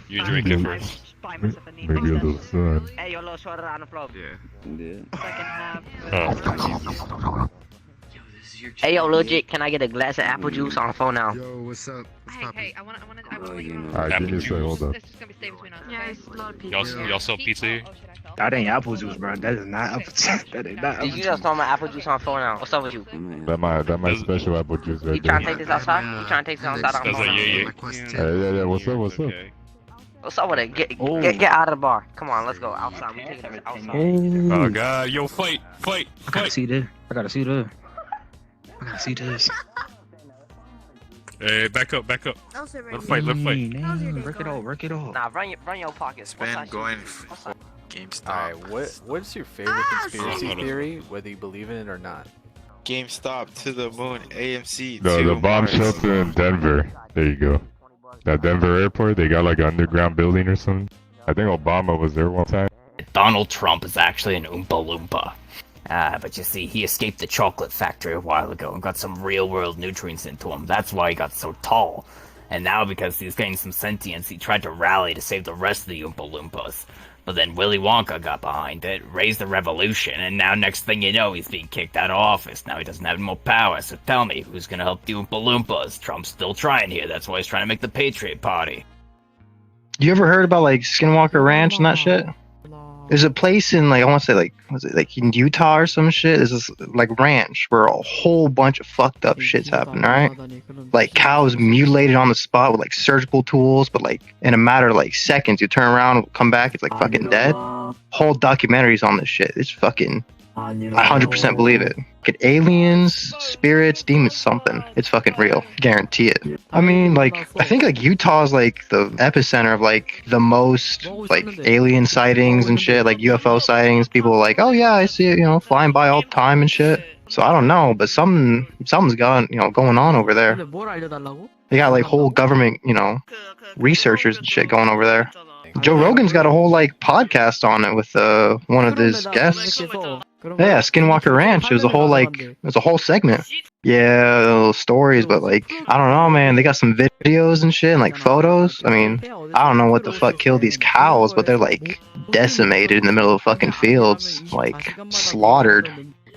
You drink it first. Maybe a little sun. Hey, your little shorter on the floor. Yeah. Second half. Hey, yo, Lil Jake, can I get a glass of apple juice on the phone now? Yo, what's up? Hey, I wanna make you Alright, give me a second, hold up. This is gonna be stay between us. Yeah, it's a lot of people. Y'all sell pizza here? That ain't apple juice, bro. That is not apple juice. That ain't not apple Did you juice. just throw my apple juice on the phone now? What's up with you? That my special apple juice You right trying to there. take this outside? You trying to take this outside on the That's phone a now? yeah. Yeah, what's up, what's up? Okay. What's up with it? Get out of the bar. Come on, let's go outside. We taking this outside. Oh god, yo, fight! I gotta see this. I gotta see this. I gotta see this. Hey, back up. Let's fight. Work it off. Nah, run your pockets. Been going for GameStop. Alright, what's your favorite conspiracy theory, whether you believe in it or not? GameStop to the moon. AMC. The to bomb Mars. shelter in Denver. There you go. That Denver airport, they got like an underground building or something. I think Obama was there one time. Donald Trump is actually an Oompa Loompa. But you see, he escaped the chocolate factory a while ago and got some real-world nutrients into him. That's why he got so tall. And now, because he's getting some sentience, he tried to rally to save the rest of the Oompa Loompas. But then Willy Wonka got behind it, raised the revolution, and now next thing you know, he's being kicked out of office. Now he doesn't have any more power, so tell me, who's gonna help the Oompa Loompas? Trump's still trying here, that's why he's trying to make the Patriot Party. You ever heard about like Skinwalker Ranch and that shit? There's a place in like I want to say like was it like in Utah or some shit? There's this like ranch where a whole bunch of fucked up shit's happening, right? Like cows mutilated on the spot with like surgical tools, but like in a matter of like seconds, you turn around, come back, it's like fucking dead. Whole documentaries on this shit. It's fucking. I 100% believe it. Like aliens, spirits, demons, something. It's fucking real. Guarantee it. I mean, like, I think like Utah is like the epicenter of like the most like alien sightings and shit, like UFO sightings. People are like, oh yeah, I see it, you know, flying by all the time and shit. So I don't know, but something's going on over there. They got like whole government, researchers and shit going over there. Joe Rogan's got a whole like podcast on it with one of his guests. Yeah, Skinwalker Ranch. It was a whole segment. Yeah, little stories, but like I don't know, man. They got some videos and shit and like photos. I mean, I don't know what the fuck killed these cows, but they're like decimated in the middle of fucking fields, like slaughtered.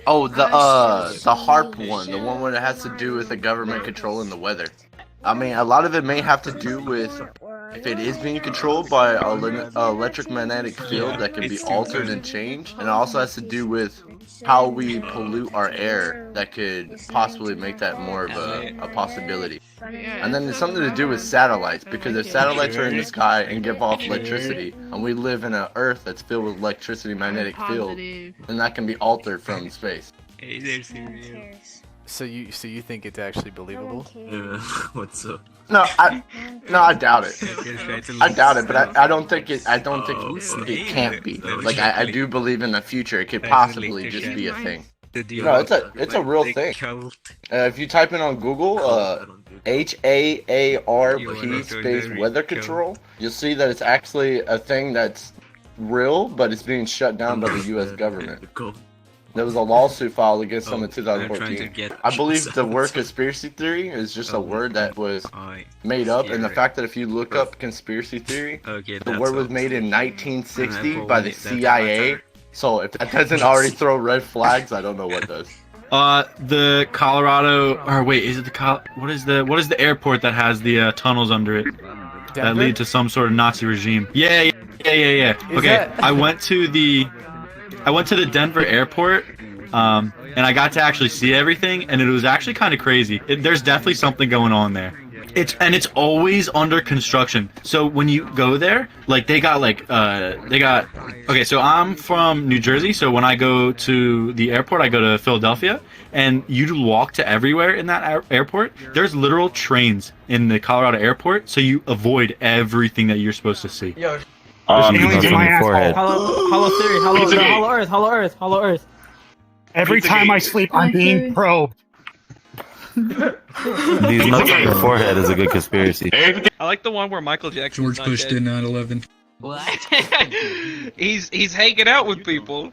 Oh, the HARP one, the one where it has to do with the government controlling the weather. I mean, a lot of it may have to do with if it is being controlled by an electromagnetic field that can be altered and changed, and it also has to do with how we pollute our air that could possibly make that more of a possibility. And then there's something to do with satellites, because if satellites are in the sky and give off electricity, and we live in an Earth that's filled with electricity magnetic field, then that can be altered from space. So you think it's actually believable? Yeah, what's up? No, I doubt it. I doubt it, but I don't think it can't be. Like I do believe in the future it could possibly just be a thing. No, it's a real thing. If you type in on Google, HAARP space weather control, you'll see that it's actually a thing that's real, but it's being shut down by the U.S. government. There was a lawsuit filed against them in 2014. I believe the word conspiracy theory is just a word that was made up, and the fact that if you look up conspiracy theory, the word was made in 1960 by the CIA. So if that doesn't already throw red flags, I don't know what does. The Colorado, or wait, is it what is the airport that has the tunnels under it that lead to some sort of Nazi regime? Yeah. Okay, I went to the Denver airport, and I got to actually see everything, and it was actually kind of crazy. There's definitely something going on there. It's always under construction. So when you go there, like they got okay, so I'm from New Jersey, so when I go to the airport, I go to Philadelphia, and you walk to everywhere in that airport. There's literal trains in the Colorado airport, so you avoid everything that you're supposed to see. Aliens in my asshole. Hollow theory, hollow earth. Every time I sleep, I'm being probed. These nuts on your forehead is a good conspiracy. I like the one where Michael Jackson. George Bush did 9/11. What? he's hanging out with people.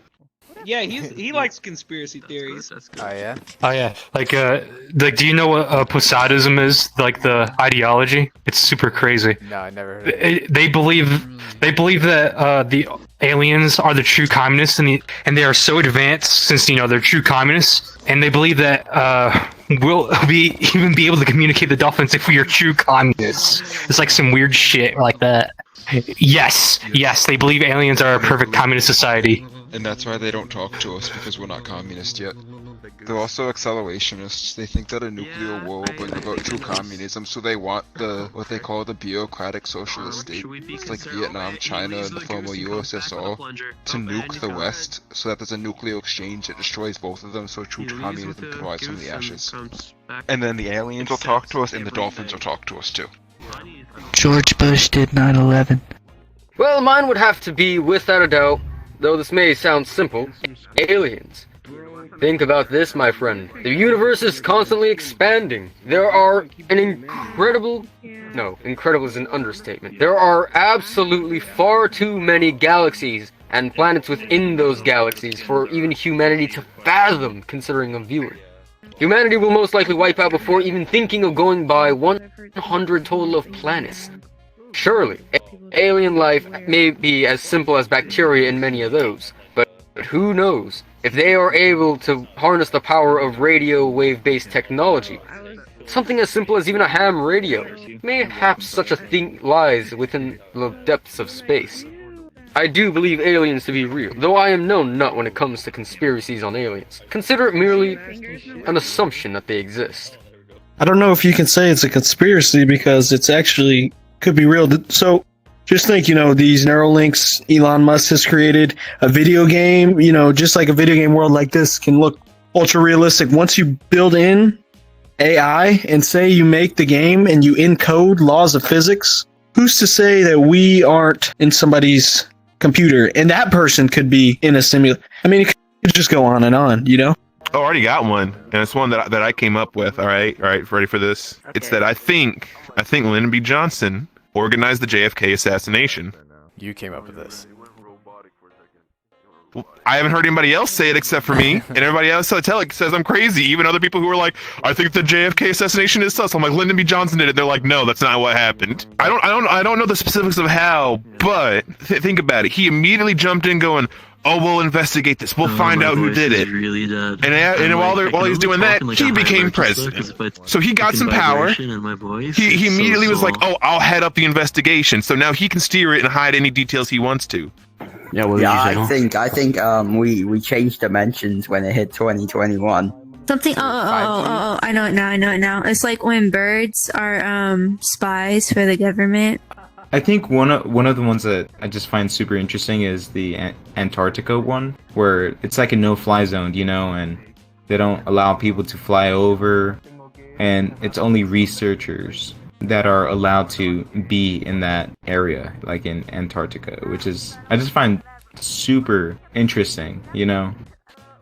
Yeah, he likes conspiracy theories. Oh yeah. Oh yeah, like do you know what Posadism is? Like the ideology? It's super crazy. No, I never heard of it. They believe that the aliens are the true communists, and they are so advanced since they're true communists, and they believe that we'll even be able to communicate the dolphins if we are true communists. It's like some weird shit like that. Yes, they believe aliens are a perfect communist society. And that's why they don't talk to us, because we're not communist yet. They're also accelerationists. They think that a nuclear war will bring about true communism, so they want what they call the bureaucratic socialist state. It's like Vietnam, China, and the former USSR, to nuke the West, so that there's a nuclear exchange that destroys both of them, so true communism can rise from the ashes. And then the aliens will talk to us, and the dolphins will talk to us too. George Bush did 9/11. Well, mine would have to be, without a doubt, though this may sound simple, aliens. Think about this, my friend. The universe is constantly expanding. There are incredible is an understatement. There are absolutely far too many galaxies and planets within those galaxies for even humanity to fathom, considering a viewer. Humanity will most likely wipe out before even thinking of going by 100 total of planets. Surely, alien life may be as simple as bacteria in many of those, but who knows? If they are able to harness the power of radio wave-based technology, something as simple as even a ham radio, mayhaps such a thing lies within the depths of space. I do believe aliens to be real, though I am no nut when it comes to conspiracies on aliens. Consider it merely an assumption that they exist. I don't know if you can say it's a conspiracy because it's actually could be real. So just think, these Neuralinks Elon Musk has created a video game, just like a video game world like this can look ultra realistic. Once you build in AI and say you make the game and you encode laws of physics, who's to say that we aren't in somebody's computer and that person could be in a simulation? I mean, it could just go on and on, Oh, I already got one, and it's one that I came up with. All right, ready for this? Okay. It's that I think Lyndon B. Johnson organized the JFK assassination. You came up with this. Well, I haven't heard anybody else say it except for me, and everybody else says I'm crazy. Even other people who are like, I think the JFK assassination is sus. I'm like, Lyndon B. Johnson did it. They're like, no, that's not what happened. I don't know the specifics of how, but think about it. He immediately jumped in, going, "Oh, we'll investigate this. We'll find out who did it." Really and while he's doing that, he became president. So he got some power. He immediately was like, "Oh, I'll head up the investigation." So now he can steer it and hide any details he wants to. Yeah, I think we changed dimensions when it hit 2021. Something. Oh! I know it now. It's like when birds are spies for the government. I think one of the ones that I just find super interesting is the Antarctica one, where it's like a no-fly zone, and they don't allow people to fly over, and it's only researchers that are allowed to be in that area, like in Antarctica, which is, I just find super interesting,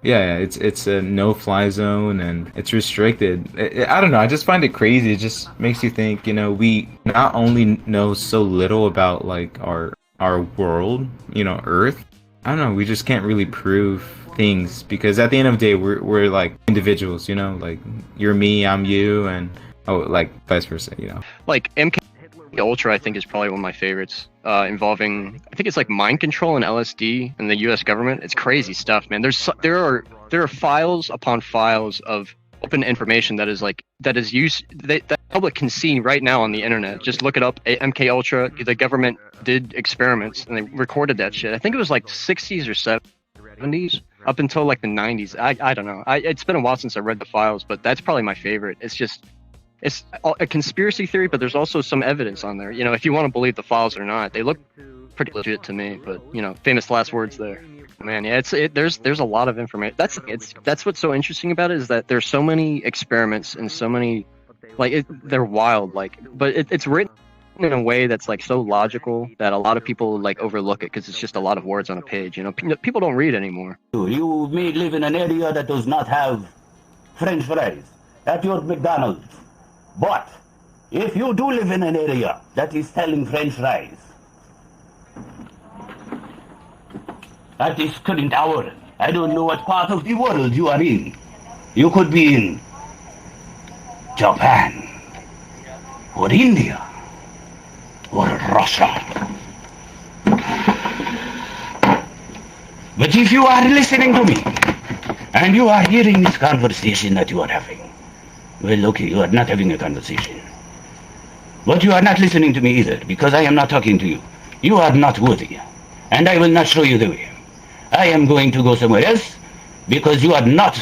Yeah, it's a no-fly zone and it's restricted. I don't know, I just find it crazy. It just makes you think, we not only know so little about like our world, Earth. I don't know, we just can't really prove things because at the end of the day we're like individuals, like you're me, I'm you, and like vice versa, Like MK Ultra, I think, is probably one of my favorites, involving, I think it's like mind control and LSD and the U.S. government. It's crazy stuff, man. There are files upon files of open information that is used that the public can see right now on the internet. Just look it up. MK Ultra. The government did experiments and they recorded that shit. I think it was like 60s or 70s up until like the 90s. I don't know. It's been a while since I read the files, but that's probably my favorite. It's a conspiracy theory, but there's also some evidence on there. If you want to believe the files or not, they look pretty legit to me. But famous last words there, man. Yeah, there's a lot of information. That's what's so interesting about it, is that there's so many experiments and so many, they're wild. But it's written in a way that's like so logical that a lot of people like overlook it because it's just a lot of words on a page. People don't read anymore. You may live in an area that does not have French fries at your McDonald's. But if you do live in an area that is selling French fries at this current hour, I don't know what part of the world you are in. You could be in Japan, or India, or Russia. But if you are listening to me, and you are hearing this conversation that you are having, well, okay, you are not having a conversation. But you are not listening to me either, because I am not talking to you. You are not worthy, and I will not show you the way. I am going to go somewhere else, because you are not,